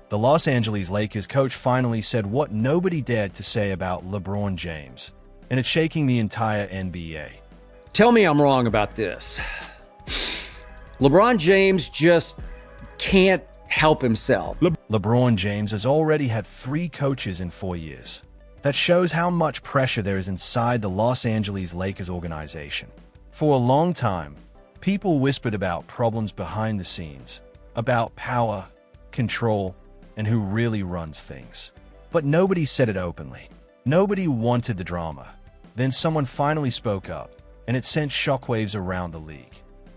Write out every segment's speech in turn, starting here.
The Los Angeles Lakers coach finally said what nobody dared to say about LeBron James, and it's shaking the entire NBA. Tell me I'm wrong about this. LeBron James just can't help himself. LeBron James has already had 3 coaches in 4 years. That shows how much pressure there is inside the Los Angeles Lakers organization. For a long time, people whispered about problems behind the scenes, about power, control, and who really runs things. But nobody said it openly. Nobody wanted the drama. Then someone finally spoke up, and it sent shockwaves around the league.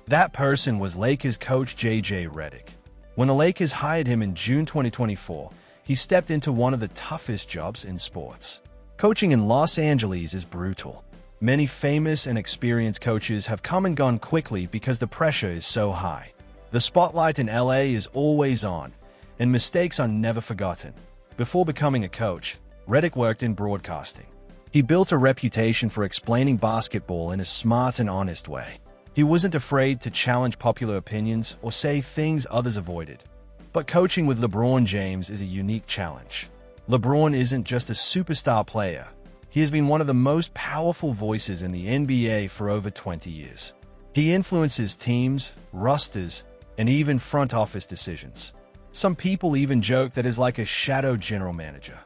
That person was Lakers coach J.J. Redick. When the Lakers hired him in June 2024, he stepped into one of the toughest jobs in sports. Coaching in Los Angeles is brutal. Many famous and experienced coaches have come and gone quickly because the pressure is so high. The spotlight in LA is always on, and mistakes are never forgotten. Before becoming a coach, Redick worked in broadcasting. He built a reputation for explaining basketball in a smart and honest way. He wasn't afraid to challenge popular opinions or say things others avoided. But coaching with LeBron James is a unique challenge. LeBron isn't just a superstar player. He has been one of the most powerful voices in the NBA for over 20 years. He influences teams, rosters, and even front office decisions. Some people even joke that he's like a shadow general manager.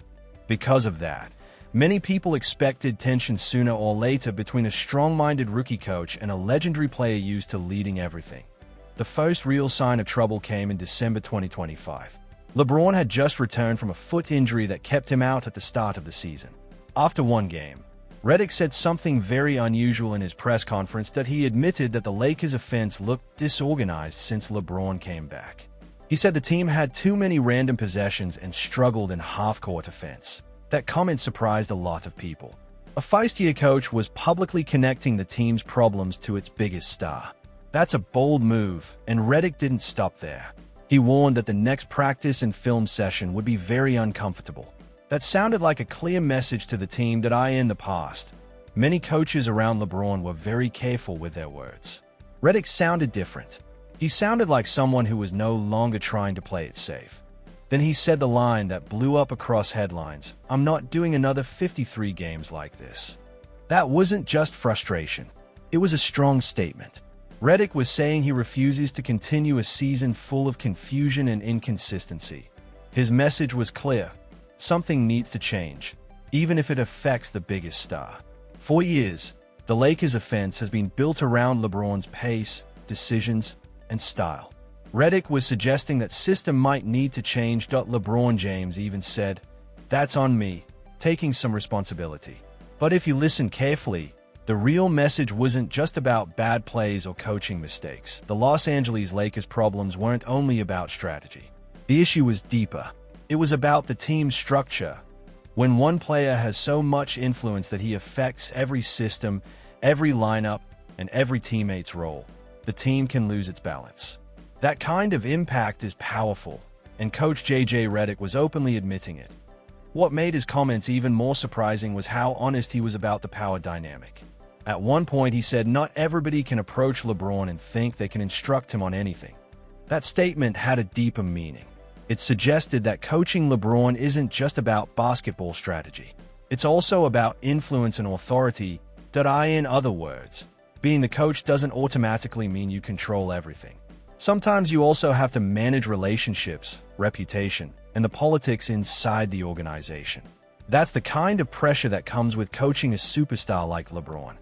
Because of that, many people expected tension sooner or later between a strong-minded rookie coach and a legendary player used to leading everything. The first real sign of trouble came in December 2025. LeBron had just returned from a foot injury that kept him out at the start of the season. After one game, Redick said something very unusual in his press conference that he admitted that the Lakers' offense looked disorganized since LeBron came back. He said the team had too many random possessions and struggled in half-court offense. That comment surprised a lot of people. A first-year coach was publicly connecting the team's problems to its biggest star. That's a bold move, and Redick didn't stop there. He warned that the next practice and film session would be very uncomfortable. That sounded like a clear message to the team that in the past, many coaches around LeBron were very careful with their words. Redick sounded different. He sounded like someone who was no longer trying to play it safe. Then he said the line that blew up across headlines, "I'm not doing another 53 games like this." That wasn't just frustration. It was a strong statement. Redick was saying he refuses to continue a season full of confusion and inconsistency. His message was clear. Something needs to change, even if it affects the biggest star. For years, the Lakers' offense has been built around LeBron's pace, decisions, and style. Redick was suggesting that system might need to change. LeBron James even said, "That's on me," taking some responsibility. But if you listen carefully, the real message wasn't just about bad plays or coaching mistakes. The Los Angeles Lakers' problems weren't only about strategy. The issue was deeper. It was about the team's structure. When one player has so much influence that he affects every system, every lineup, and every teammate's role, the team can lose its balance. That kind of impact is powerful, and Coach J.J. Redick was openly admitting it. What made his comments even more surprising was how honest he was about the power dynamic. At one point, he said not everybody can approach LeBron and think they can instruct him on anything. That statement had a deeper meaning. It suggested that coaching LeBron isn't just about basketball strategy. It's also about influence and authority. In other words, being the coach doesn't automatically mean you control everything. Sometimes you also have to manage relationships, reputation, and the politics inside the organization. That's the kind of pressure that comes with coaching a superstar like LeBron.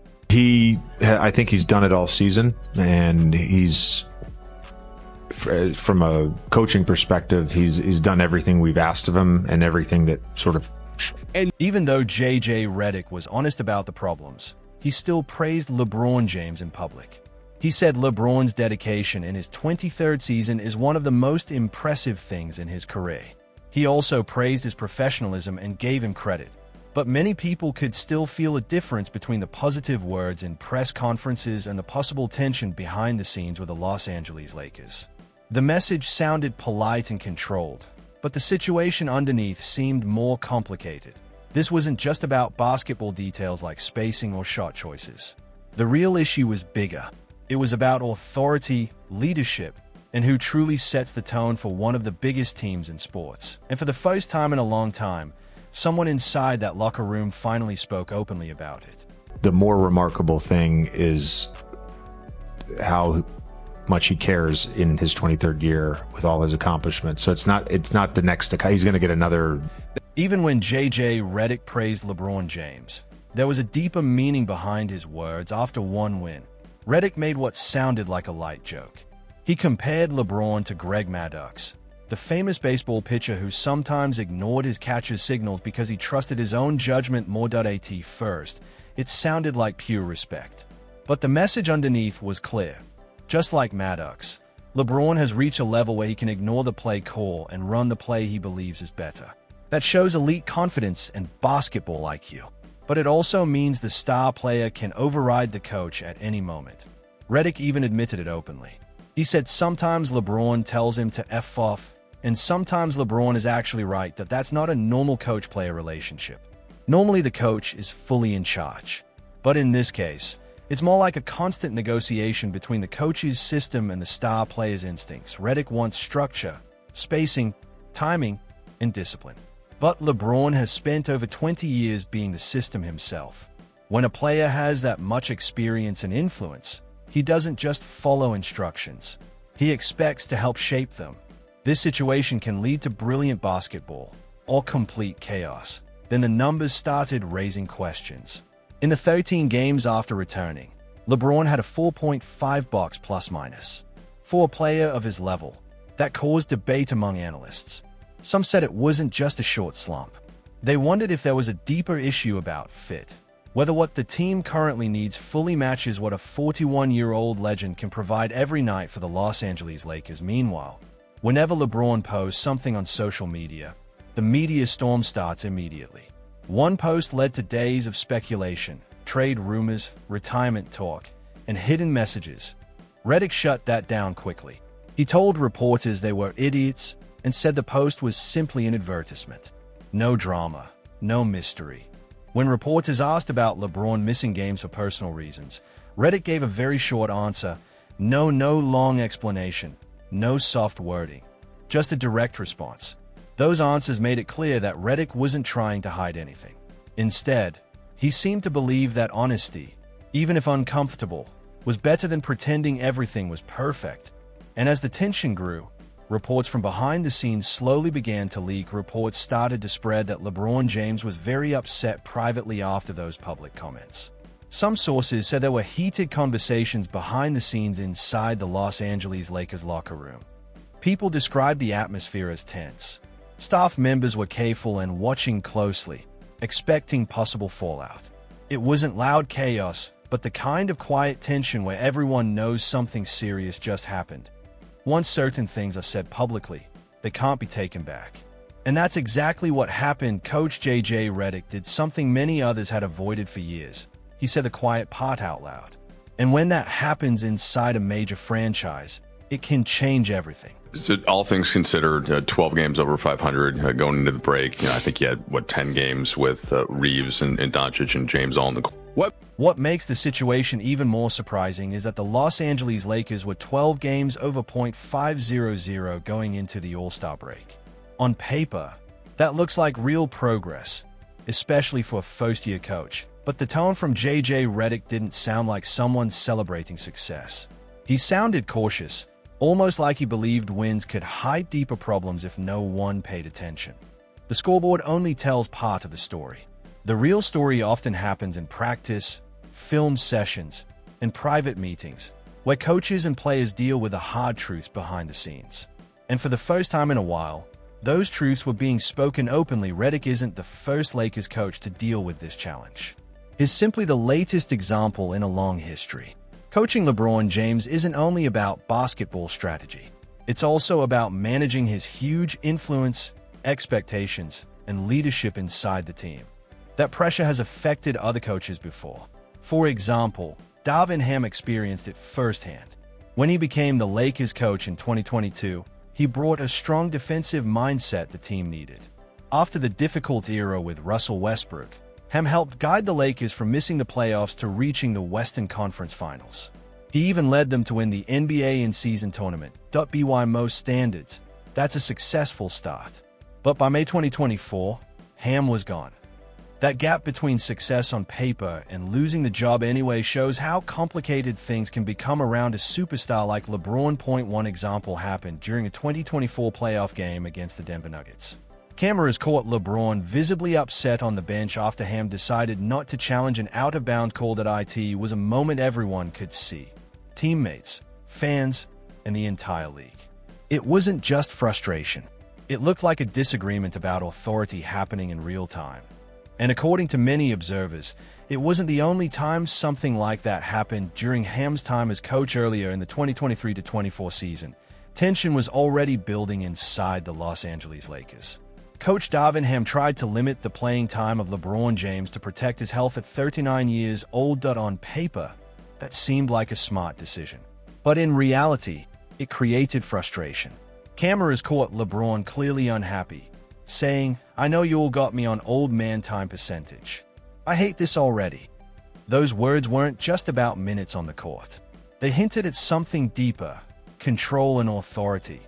I think he's done it all season, and he's, from a coaching perspective, he's done everything we've asked of him and everything that sort of... And even though J.J. Redick was honest about the problems, he still praised LeBron James in public. He said LeBron's dedication in his 23rd season is one of the most impressive things in his career. He also praised his professionalism and gave him credit. But many people could still feel a difference between the positive words in press conferences and the possible tension behind the scenes with the Los Angeles Lakers. The message sounded polite and controlled, but the situation underneath seemed more complicated. This wasn't just about basketball details like spacing or shot choices. The real issue was bigger. It was about authority, leadership, and who truly sets the tone for one of the biggest teams in sports. And for the first time in a long time, someone inside that locker room finally spoke openly about it. The more remarkable thing is how much he cares in his 23rd year with all his accomplishments. So it's not the next, he's going to get another. Even when Redick praised LeBron James, there was a deeper meaning behind his words. After one win, Redick made what sounded like a light joke. He compared LeBron to Greg Maddux, the famous baseball pitcher who sometimes ignored his catcher's signals because he trusted his own judgment more. At first, it sounded like pure respect. But the message underneath was clear. Just like Maddux, LeBron has reached a level where he can ignore the play call and run the play he believes is better. That shows elite confidence and basketball IQ. But it also means the star player can override the coach at any moment. Redick even admitted it openly. He said sometimes LeBron tells him to F off, and sometimes LeBron is actually right that that's not a normal coach-player relationship. Normally the coach is fully in charge. But in this case, it's more like a constant negotiation between the coach's system and the star player's instincts. Redick wants structure, spacing, timing, and discipline. But LeBron has spent over 20 years being the system himself. When a player has that much experience and influence, he doesn't just follow instructions. He expects to help shape them. This situation can lead to brilliant basketball or complete chaos. Then the numbers started raising questions. In the 13 games after returning, LeBron had a 4.5 box plus-minus. For a player of his level, that caused debate among analysts. Some said it wasn't just a short slump. They wondered if there was a deeper issue about fit, whether what the team currently needs fully matches what a 41-year-old legend can provide every night for the Los Angeles Lakers. Meanwhile, whenever LeBron posts something on social media, the media storm starts immediately. One post led to days of speculation, trade rumors, retirement talk, and hidden messages. Redick shut that down quickly. He told reporters they were idiots and said the post was simply an advertisement. No drama, no mystery. When reporters asked about LeBron missing games for personal reasons, Redick gave a very short answer. No long explanation, no soft wording, just a direct response. Those answers made it clear that Redick wasn't trying to hide anything. Instead, he seemed to believe that honesty, even if uncomfortable, was better than pretending everything was perfect. And as the tension grew, reports from behind the scenes slowly began to leak. Reports started to spread that LeBron James was very upset privately after those public comments. Some sources said there were heated conversations behind the scenes inside the Los Angeles Lakers locker room. People described the atmosphere as tense. Staff members were careful and watching closely, expecting possible fallout. It wasn't loud chaos, but the kind of quiet tension where everyone knows something serious just happened. Once certain things are said publicly, they can't be taken back. And that's exactly what happened. Coach Redick did something many others had avoided for years. He said the quiet part out loud. And when that happens inside a major franchise, it can change everything. So all things considered, 12 games over 500 going into the break. I think you had, 10 games with Reeves and Doncic and James all in the court. What makes the situation even more surprising is that the Los Angeles Lakers were 12 games over .500 going into the All-Star break. On paper, that looks like real progress, especially for a first-year coach. But the tone from Redick didn't sound like someone celebrating success. He sounded cautious, almost like he believed wins could hide deeper problems if no one paid attention. The scoreboard only tells part of the story. The real story often happens in practice, film sessions, and private meetings, where coaches and players deal with the hard truths behind the scenes. And for the first time in a while, those truths were being spoken openly. Redick isn't the first Lakers coach to deal with this challenge. He's simply the latest example in a long history. Coaching LeBron James isn't only about basketball strategy. It's also about managing his huge influence, expectations, and leadership inside the team. That pressure has affected other coaches before. For example, Darvin Ham experienced it firsthand. When he became the Lakers coach in 2022, he brought a strong defensive mindset the team needed. After the difficult era with Russell Westbrook, Ham helped guide the Lakers from missing the playoffs to reaching the Western Conference Finals. He even led them to win the NBA in-season tournament. By most standards, that's a successful start. But by May 2024, Ham was gone. That gap between success on paper and losing the job anyway shows how complicated things can become around a superstar like LeBron. One example happened during a 2024 playoff game against the Denver Nuggets. Cameras caught LeBron visibly upset on the bench after Ham decided not to challenge an out-of-bounds call that it was a moment everyone could see. Teammates, fans, and the entire league. It wasn't just frustration. It looked like a disagreement about authority happening in real time. And according to many observers, it wasn't the only time something like that happened during Ham's time as coach earlier in the 2023-24 season. Tension was already building inside the Los Angeles Lakers. Coach Darvin Ham tried to limit the playing time of LeBron James to protect his health at 39 years old. On paper, that seemed like a smart decision. But in reality, it created frustration. Cameras caught LeBron clearly unhappy, saying, "I know you all got me on old man time percentage. I hate this already." Those words weren't just about minutes on the court. They hinted at something deeper, control and authority.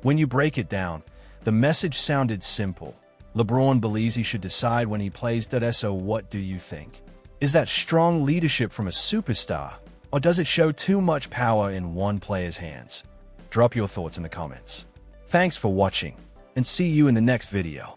When you break it down, the message sounded simple. LeBron believes he should decide when he plays. So what do you think? Is that strong leadership from a superstar, or does it show too much power in one player's hands? Drop your thoughts in the comments. Thanks for watching, and see you in the next video.